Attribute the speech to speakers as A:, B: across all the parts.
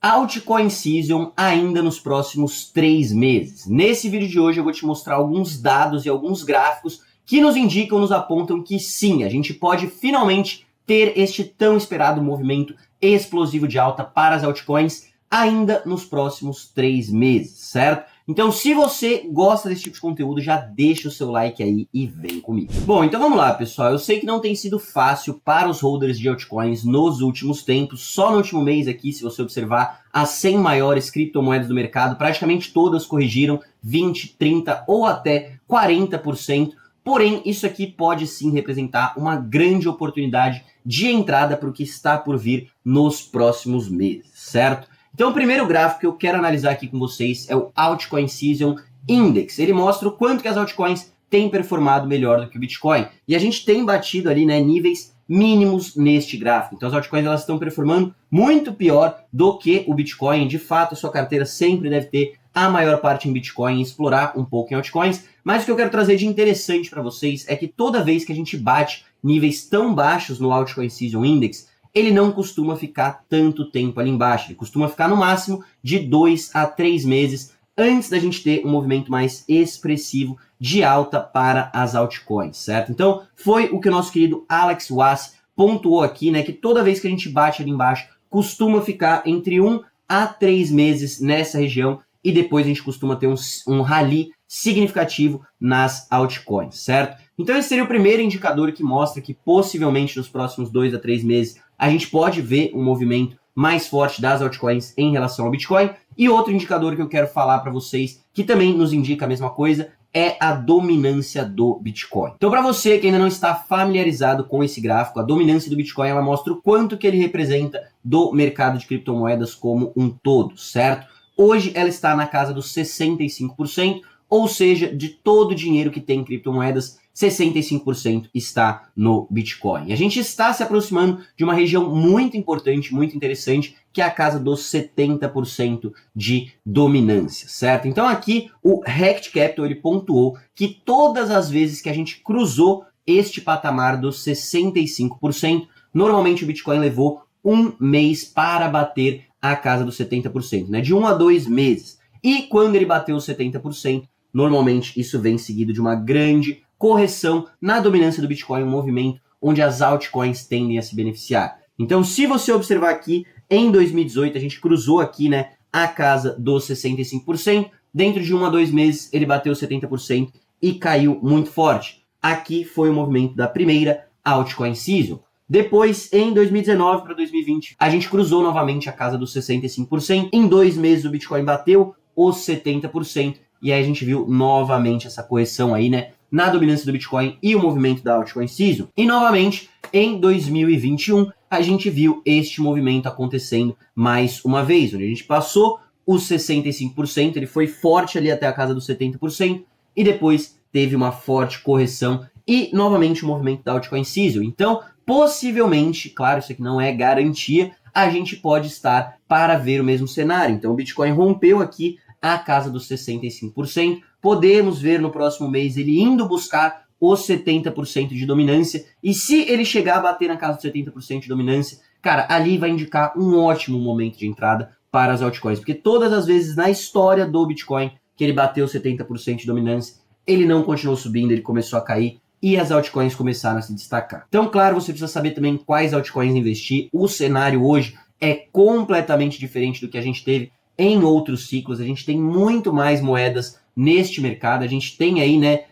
A: Altcoin Season ainda nos próximos 3 meses. Nesse vídeo de hoje eu vou te mostrar alguns dados e alguns gráficos que nos indicam, nos apontam que sim, a gente pode finalmente ter este tão esperado movimento explosivo de alta para as altcoins ainda nos próximos 3 meses, certo? Então, se você gosta desse tipo de conteúdo, já deixa o seu like aí e vem comigo. Bom, então vamos lá, pessoal. Eu sei que não tem sido fácil para os holders de altcoins nos últimos tempos. Só no último mês aqui, se você observar, as 100 maiores criptomoedas do mercado, praticamente todas corrigiram 20, 30 ou até 40%. Porém, isso aqui pode sim representar uma grande oportunidade de entrada para o que está por vir nos próximos meses, certo? Então, o primeiro gráfico que eu quero analisar aqui com vocês é o Altcoin Season Index. Ele mostra o quanto que as altcoins têm performado melhor do que o Bitcoin. E a gente tem batido ali, né, níveis mínimos neste gráfico. Então, as altcoins elas estão performando muito pior do que o Bitcoin. De fato, a sua carteira sempre deve ter a maior parte em Bitcoin e explorar um pouco em altcoins. Mas o que eu quero trazer de interessante para vocês é que toda vez que a gente bate níveis tão baixos no Altcoin Season Index, ele não costuma ficar tanto tempo ali embaixo. Ele costuma ficar no máximo de 2 a 3 meses antes da gente ter um movimento mais expressivo de alta para as altcoins, certo? Então, foi o que o nosso querido Alex Wass pontuou aqui, né? Que toda vez que a gente bate ali embaixo, costuma ficar entre 1 a 3 meses nessa região e depois a gente costuma ter um rally significativo nas altcoins, certo? Então, esse seria o primeiro indicador que mostra que possivelmente nos próximos 2 a 3 meses a gente pode ver um movimento mais forte das altcoins em relação ao Bitcoin. E outro indicador que eu quero falar para vocês, que também nos indica a mesma coisa, é a dominância do Bitcoin. Então, para você que ainda não está familiarizado com esse gráfico, a dominância do Bitcoin ela mostra o quanto que ele representa do mercado de criptomoedas como um todo, certo? Hoje ela está na casa dos 65%, ou seja, de todo o dinheiro que tem em criptomoedas, 65% está no Bitcoin. E a gente está se aproximando de uma região muito importante, muito interessante, que é a casa dos 70% de dominância, certo? Então aqui o Rekt Capital ele pontuou que todas as vezes que a gente cruzou este patamar dos 65%, normalmente o Bitcoin levou um mês para bater a casa dos 70%, né? De 1 a 2 meses. E quando ele bateu os 70%, normalmente isso vem seguido de uma grande correção na dominância do Bitcoin, um movimento onde as altcoins tendem a se beneficiar. Então, se você observar aqui, em 2018 a gente cruzou aqui, né, a casa dos 65%, dentro de 1 a 2 meses ele bateu 70% e caiu muito forte. Aqui foi o movimento da primeira Altcoin Season. Depois, em 2019 para 2020, a gente cruzou novamente a casa dos 65%. Em 2 meses o Bitcoin bateu os 70%. E aí a gente viu novamente essa correção aí, né, na dominância do Bitcoin e o movimento da Altcoin Season. E novamente, em 2021, a gente viu este movimento acontecendo mais uma vez, onde a gente passou os 65%, ele foi forte ali até a casa dos 70%, e depois teve uma forte correção e novamente o movimento da Altcoin Season. Então, possivelmente, claro, isso aqui não é garantia, a gente pode estar para ver o mesmo cenário. Então, o Bitcoin rompeu aqui a casa dos 65%. Podemos ver no próximo mês ele indo buscar os 70% de dominância. E se ele chegar a bater na casa dos 70% de dominância, cara, ali vai indicar um ótimo momento de entrada para as altcoins. Porque todas as vezes na história do Bitcoin que ele bateu 70% de dominância, ele não continuou subindo, ele começou a cair e as altcoins começaram a se destacar. Então, claro, você precisa saber também quais altcoins investir. O cenário hoje é completamente diferente do que a gente teve em outros ciclos. A gente tem muito mais moedas neste mercado, a gente tem aí, né,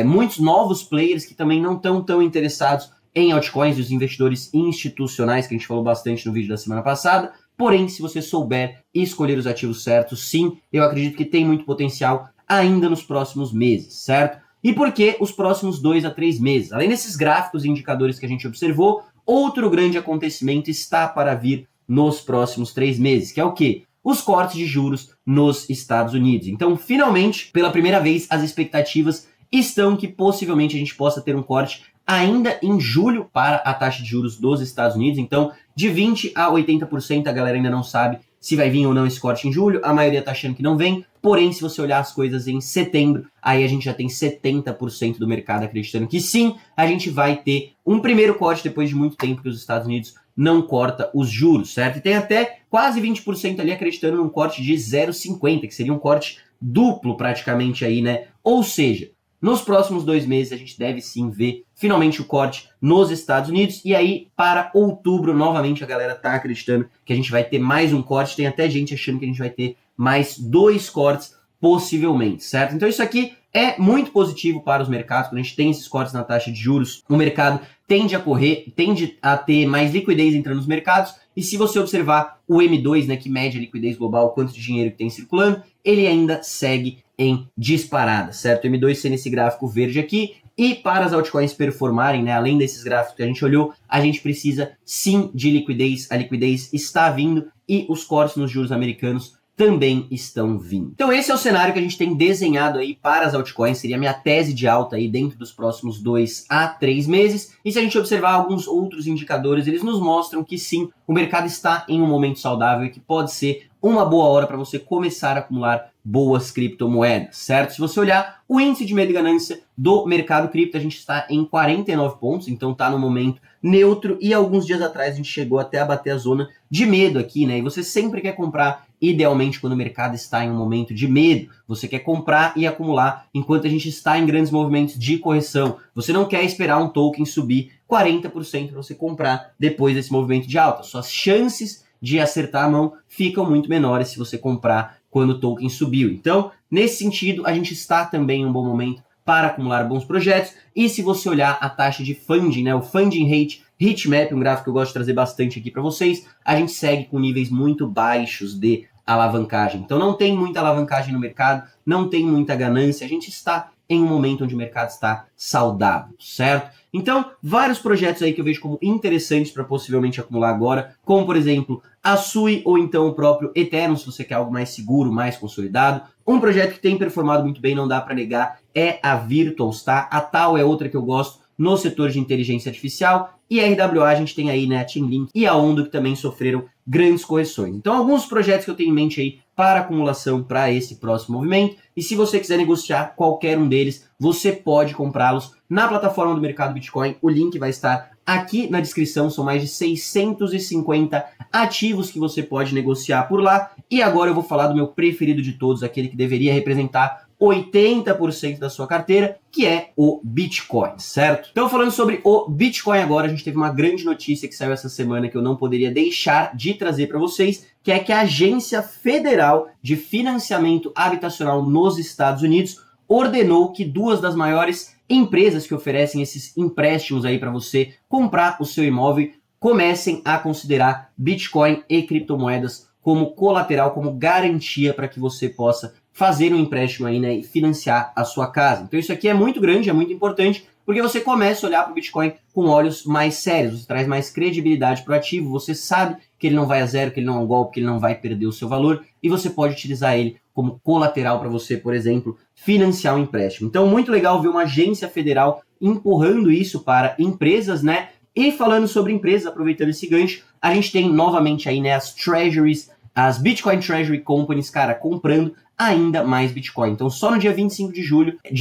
A: muitos novos players que também não estão tão interessados em altcoins, e os investidores institucionais, que a gente falou bastante no vídeo da semana passada. Porém, se você souber escolher os ativos certos, sim, eu acredito que tem muito potencial ainda nos próximos meses, certo? E por que os próximos 2 a 3 meses? Além desses gráficos e indicadores que a gente observou, outro grande acontecimento está para vir nos próximos 3 meses, que é o quê? Os cortes de juros nos Estados Unidos. Então, finalmente, pela primeira vez, as expectativas estão que possivelmente a gente possa ter um corte ainda em julho para a taxa de juros dos Estados Unidos. Então, de 20% a 80%, a galera ainda não sabe se vai vir ou não esse corte em julho. A maioria está achando que não vem. Porém, se você olhar as coisas em setembro, aí a gente já tem 70% do mercado acreditando que sim, a gente vai ter um primeiro corte depois de muito tempo que os Estados Unidos não corta os juros, certo? E tem até quase 20% ali acreditando num corte de 0,50, que seria um corte duplo praticamente aí, né? Ou seja, nos próximos 2 meses a gente deve sim ver finalmente o corte nos Estados Unidos, e aí para outubro novamente a galera tá acreditando que a gente vai ter mais um corte, tem até gente achando que a gente vai ter mais 2 cortes possivelmente, certo? Então isso aqui é muito positivo para os mercados. Quando a gente tem esses cortes na taxa de juros, o mercado tende a correr, tende a ter mais liquidez entrando nos mercados, e se você observar o M2, né, que mede a liquidez global, quanto de dinheiro que tem circulando, ele ainda segue em disparada, certo? O M2 sendo esse gráfico verde aqui, e para as altcoins performarem, né, além desses gráficos que a gente olhou, a gente precisa sim de liquidez, a liquidez está vindo e os cortes nos juros americanos também estão vindo. Então esse é o cenário que a gente tem desenhado aí para as altcoins, seria a minha tese de alta aí dentro dos próximos 2 a 3 meses, e se a gente observar alguns outros indicadores, eles nos mostram que sim, o mercado está em um momento saudável e que pode ser uma boa hora para você começar a acumular boas criptomoedas, certo? Se você olhar o índice de medo e ganância do mercado cripto, a gente está em 49 pontos, então está no momento neutro, e alguns dias atrás a gente chegou até a bater a zona de medo aqui, né? E você sempre quer comprar, idealmente, quando o mercado está em um momento de medo. Você quer comprar e acumular enquanto a gente está em grandes movimentos de correção. Você não quer esperar um token subir 40% para você comprar depois desse movimento de alta. Suas chances de acertar a mão ficam muito menores se você comprar quando o token subiu. Então, nesse sentido, a gente está também em um bom momento para acumular bons projetos. E se você olhar a taxa de funding, né, o funding rate, heatmap, um gráfico que eu gosto de trazer bastante aqui para vocês, a gente segue com níveis muito baixos de alavancagem. Então não tem muita alavancagem no mercado, não tem muita ganância, a gente está em um momento onde o mercado está saudável, certo? Então, vários projetos aí que eu vejo como interessantes para possivelmente acumular agora, como por exemplo, a Sui ou então o próprio Ethereum, se você quer algo mais seguro, mais consolidado. Um projeto que tem performado muito bem, não dá para negar, é a Virtuals, tá? A Tal é outra que eu gosto no setor de inteligência artificial, e a RWA a gente tem aí, né, a Chainlink e a Ondo, que também sofreram grandes correções. Então, alguns projetos que eu tenho em mente aí para acumulação para esse próximo movimento, e se você quiser negociar qualquer um deles, você pode comprá-los na plataforma do mercado Bitcoin. O link vai estar aqui na descrição, são mais de 650 ativos que você pode negociar por lá. E agora eu vou falar do meu preferido de todos, aquele que deveria representar 80% da sua carteira, que é o Bitcoin, certo? Então, falando sobre o Bitcoin agora, a gente teve uma grande notícia que saiu essa semana que eu não poderia deixar de trazer para vocês, que é que a Agência Federal de Financiamento Habitacional nos Estados Unidos ordenou que 2 das maiores empresas que oferecem esses empréstimos aí para você comprar o seu imóvel comecem a considerar Bitcoin e criptomoedas como colateral, como garantia para que você possa fazer um empréstimo aí, né, e financiar a sua casa. Então isso aqui é muito grande, é muito importante, porque você começa a olhar para o Bitcoin com olhos mais sérios, você traz mais credibilidade para o ativo, você sabe que ele não vai a zero, que ele não é um golpe, que ele não vai perder o seu valor, e você pode utilizar ele como colateral para você, por exemplo, financiar um empréstimo. Então, muito legal ver uma agência federal empurrando isso para empresas, né? E falando sobre empresas, aproveitando esse gancho, a gente tem novamente aí, né, as treasuries, as Bitcoin Treasury Companies, cara, comprando ainda mais Bitcoin. Então, só no dia 25 de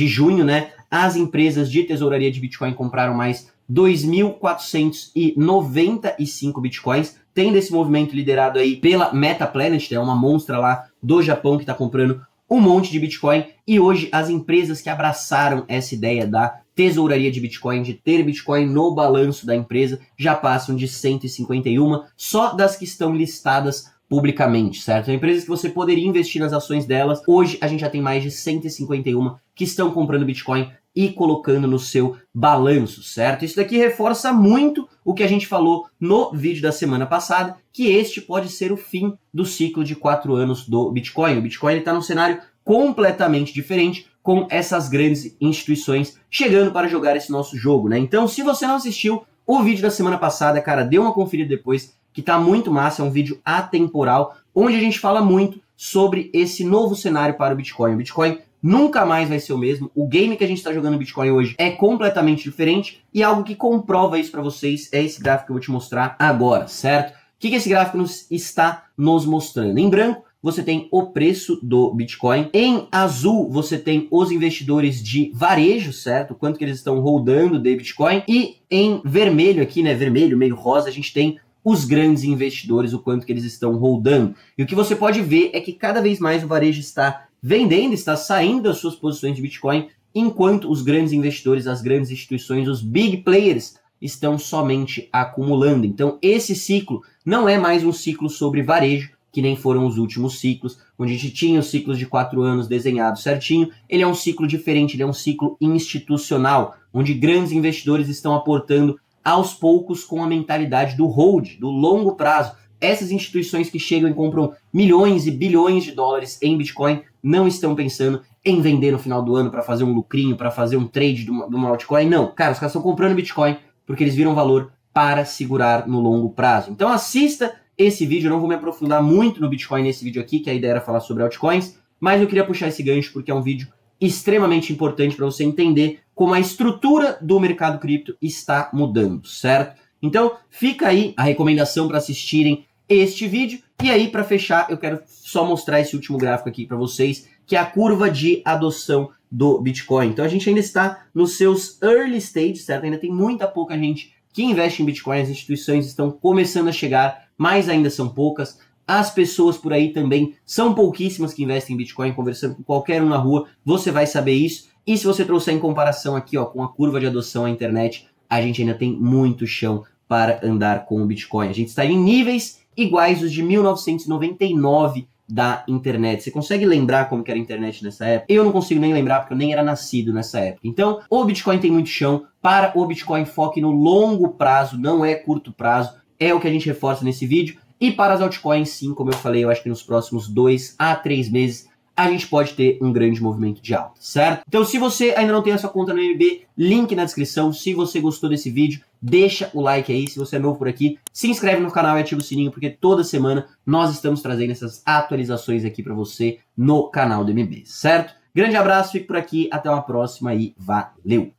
A: junho, né, as empresas de tesouraria de Bitcoin compraram mais 2.495 Bitcoins, tendo esse movimento liderado aí pela MetaPlanet, é uma monstra lá do Japão que está comprando um monte de Bitcoin, e hoje as empresas que abraçaram essa ideia da tesouraria de Bitcoin, de ter Bitcoin no balanço da empresa, já passam de 151, só das que estão listadas publicamente, certo? São empresas que você poderia investir nas ações delas. Hoje a gente já tem mais de 151 que estão comprando Bitcoin e colocando no seu balanço, certo? Isso daqui reforça muito o que a gente falou no vídeo da semana passada, que este pode ser o fim do ciclo de 4 anos do Bitcoin. O Bitcoin está num cenário completamente diferente, com essas grandes instituições chegando para jogar esse nosso jogo, né? Então, se você não assistiu o vídeo da semana passada, cara, dê uma conferida depois, que tá muito massa, é um vídeo atemporal, onde a gente fala muito sobre esse novo cenário para o Bitcoin. O Bitcoin nunca mais vai ser o mesmo, o game que a gente está jogando no Bitcoin hoje é completamente diferente, e algo que comprova isso para vocês é esse gráfico que eu vou te mostrar agora, certo? O que esse gráfico está nos mostrando? Em branco, você tem o preço do Bitcoin. Em azul, você tem os investidores de varejo, certo? Quanto que eles estão holdando de Bitcoin. E em vermelho aqui, né, vermelho, meio rosa, a gente tem os grandes investidores, o quanto que eles estão holdando. E o que você pode ver é que cada vez mais o varejo está vendendo, está saindo das suas posições de Bitcoin, enquanto os grandes investidores, as grandes instituições, os big players estão somente acumulando. Então esse ciclo não é mais um ciclo sobre varejo, que nem foram os últimos ciclos, onde a gente tinha os ciclos de 4 anos desenhados certinho. Ele é um ciclo diferente, ele é um ciclo institucional, onde grandes investidores estão aportando aos poucos com a mentalidade do hold, do longo prazo. Essas instituições que chegam e compram milhões e bilhões de dólares em Bitcoin não estão pensando em vender no final do ano para fazer um lucrinho, para fazer um trade de uma altcoin. Não, cara, os caras estão comprando Bitcoin porque eles viram valor para segurar no longo prazo. Então assista esse vídeo, eu não vou me aprofundar muito no Bitcoin nesse vídeo aqui, que a ideia era falar sobre altcoins, mas eu queria puxar esse gancho porque é um vídeo extremamente importante para você entender como a estrutura do mercado cripto está mudando, certo? Então fica aí a recomendação para assistirem este vídeo. E aí, para fechar, eu quero só mostrar esse último gráfico aqui para vocês, que é a curva de adoção do Bitcoin. Então a gente ainda está nos seus early stages, certo? Ainda tem muita pouca gente que investe em Bitcoin, as instituições estão começando a chegar, mas ainda são poucas. As pessoas por aí também são pouquíssimas que investem em Bitcoin. Conversando com qualquer um na rua, você vai saber isso. E se você trouxer em comparação aqui, ó, com a curva de adoção à internet, a gente ainda tem muito chão para andar com o Bitcoin. A gente está em níveis iguais os de 1999 da internet. Você consegue lembrar como que era a internet nessa época? Eu não consigo nem lembrar porque eu nem era nascido nessa época. Então, o Bitcoin tem muito chão. Para o Bitcoin, foque no longo prazo, não é curto prazo. É o que a gente reforça nesse vídeo. E para as altcoins, sim, como eu falei, eu acho que nos próximos 2 a 3 meses a gente pode ter um grande movimento de alta, certo? Então, se você ainda não tem a sua conta no MB, link na descrição. Se você gostou desse vídeo, deixa o like aí. Se você é novo por aqui, se inscreve no canal e ativa o sininho, porque toda semana nós estamos trazendo essas atualizações aqui para você no canal do MB, certo? Grande abraço, fico por aqui, até uma próxima e valeu!